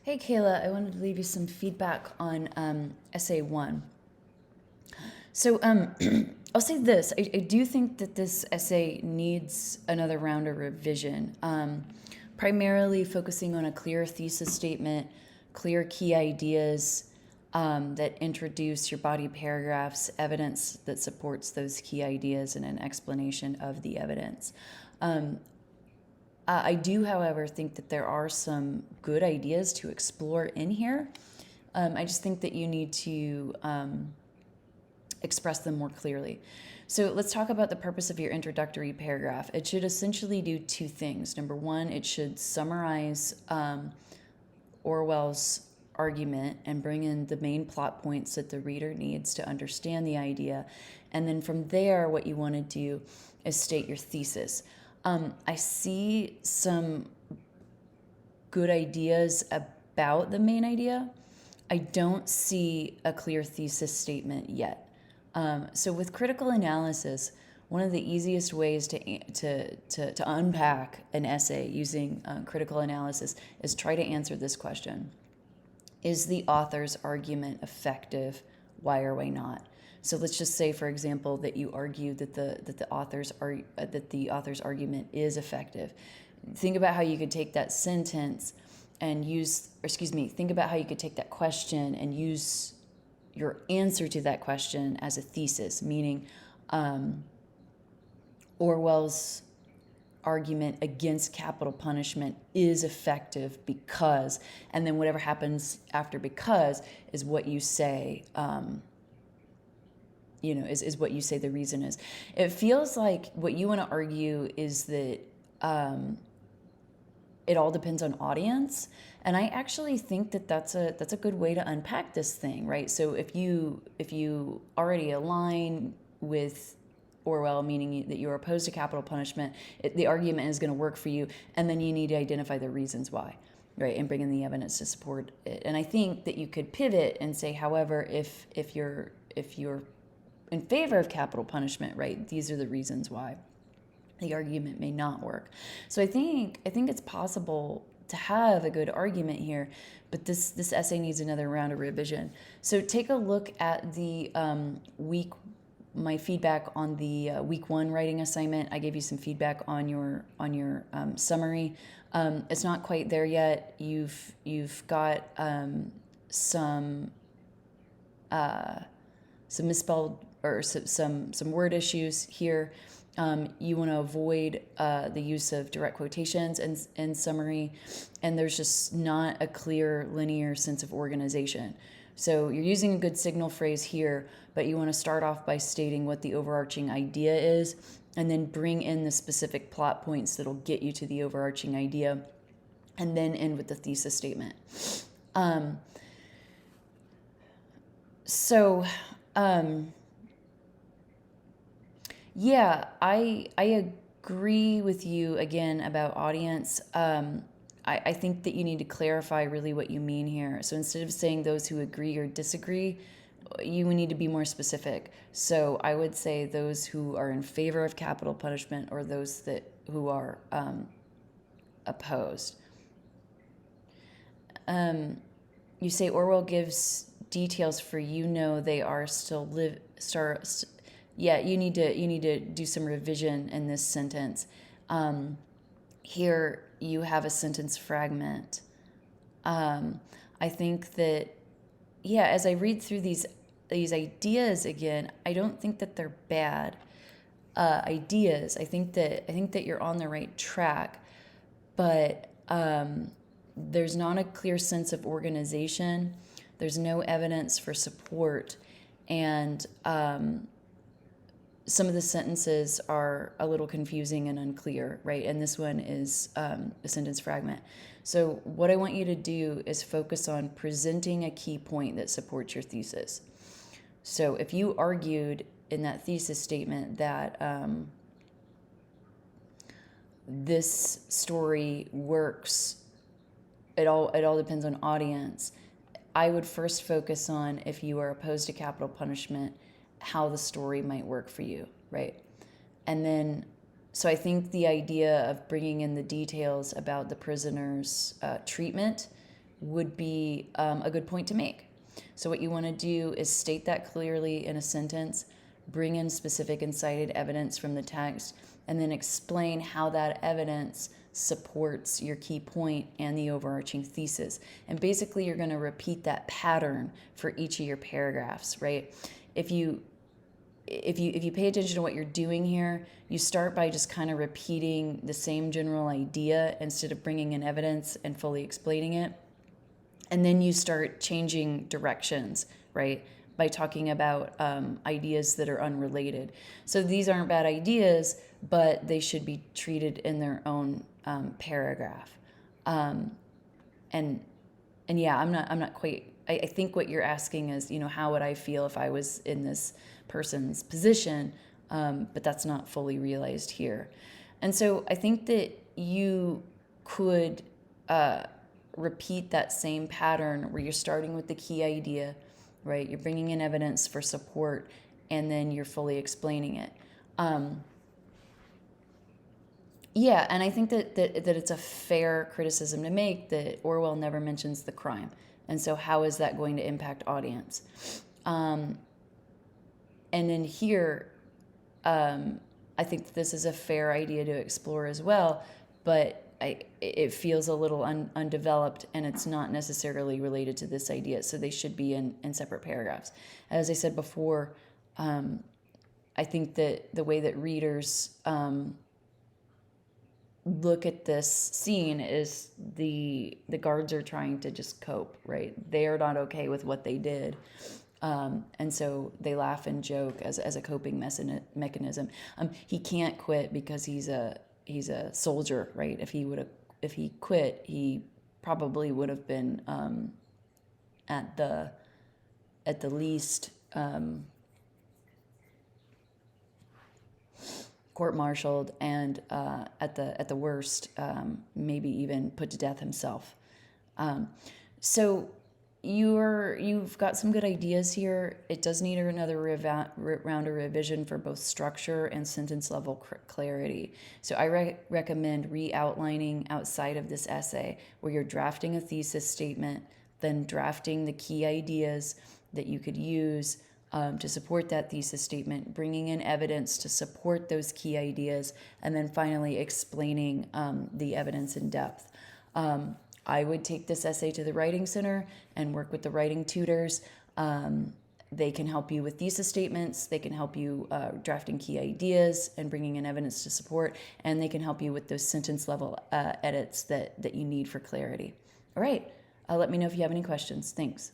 Hey Kayla, I wanted to leave you some feedback on essay one. So I'll say this: I do think that this essay needs another round of revision, primarily focusing on a clear thesis statement, clear key ideas that introduce your body paragraphs, evidence that supports those key ideas, and an explanation of the evidence. I do, however, think that there are some good ideas to explore in here. I just think that you need to express them more clearly. So let's talk about the purpose of your introductory paragraph. It should essentially do two things. Number one, it should summarize Orwell's argument and bring in the main plot points that the reader needs to understand the idea. And then from there, what you want to do is state your thesis. I see some good ideas about the main idea. I don't see a clear thesis statement yet. So with critical analysis, one of the easiest ways to unpack an essay using critical analysis is try to answer this question. Is the author's argument effective? Why or why not? So let's just say, for example, that you argue that the author's argument is effective. Think about how you could take that sentence and think about how you could take that question and use your answer to that question as a thesis, meaning Orwell's argument against capital punishment is effective because, and then whatever happens after because is what you say, is what you say the reason is. It feels like what you want to argue is that it all depends on audience. And I actually think that that's a good way to unpack this thing, right? So if you already align with Orwell, meaning that you're opposed to capital punishment, the argument is going to work for you, and then you need to identify the reasons why, right, and bring in the evidence to support it. And I think that you could pivot and say, however, if you're in favor of capital punishment, right, these are the reasons why the argument may not work. So I think it's possible to have a good argument here, but this essay needs another round of revision. So take a look at the my feedback on the week one writing assignment. I gave you some feedback on your summary. It's not quite there yet. You've got some misspelled or some word issues here. You want to avoid the use of direct quotations in summary, and there's just not a clear linear sense of organization. So you're using a good signal phrase here, but you want to start off by stating what the overarching idea is, and then bring in the specific plot points that'll get you to the overarching idea, and then end with the thesis statement. Yeah, I agree with you again about audience. I think that you need to clarify really what you mean here. So instead of saying those who agree or disagree, you need to be more specific. So I would say those who are in favor of capital punishment or those who are opposed. You say Orwell gives details for they are still yeah, you need to do some revision in this sentence. Here you have a sentence fragment. I think that, yeah, as I read through these ideas again, I don't think that they're bad ideas. I think that you're on the right track, but there's not a clear sense of organization. There's no evidence for support, and some of the sentences are a little confusing and unclear, right? And this one is a sentence fragment. So what I want you to do is focus on presenting a key point that supports your thesis. So if you argued in that thesis statement that this story works, it all depends on audience, I would first focus on, if you are opposed to capital punishment, how the story might work for you, right? And then, so I think the idea of bringing in the details about the prisoner's treatment would be a good point to make. So what you want to do is state that clearly in a sentence, bring in specific and cited evidence from the text, and then explain how that evidence supports your key point and the overarching thesis. And basically you're going to repeat that pattern for each of your paragraphs, right? If you pay attention to what you're doing here, you start by just kind of repeating the same general idea instead of bringing in evidence and fully explaining it. And then you start changing directions, right? By talking about ideas that are unrelated. So these aren't bad ideas, but they should be treated in their own paragraph. And yeah, I'm not quite. I think what you're asking is, how would I feel if I was in this person's position? But that's not fully realized here. And so I think that you could repeat that same pattern where you're starting with the key idea, right? You're bringing in evidence for support, and then you're fully explaining it. Yeah, and I think that it's a fair criticism to make that Orwell never mentions the crime. And so how is that going to impact audience? And then here, I think that this is a fair idea to explore as well, but it feels a little undeveloped, and it's not necessarily related to this idea. So they should be in separate paragraphs. As I said before, I think that the way that readers look at this scene is the guards are trying to just cope, right? They are not okay with what they did. And so they laugh and joke as a coping mechanism. He can't quit because he's a soldier, right? If he quit, he probably would have been at the least court-martialed, and at the worst, maybe even put to death himself. So you've got some good ideas here. It does need another round of revision for both structure and sentence level clarity. So I recommend re-outlining outside of this essay, where you're drafting a thesis statement, then drafting the key ideas that you could use to support that thesis statement, bringing in evidence to support those key ideas, and then finally explaining the evidence in depth. I would take this essay to the Writing Center and work with the writing tutors. They can help you with thesis statements. They can help you drafting key ideas and bringing in evidence to support, and they can help you with those sentence level edits that you need for clarity. All right, let me know if you have any questions. Thanks.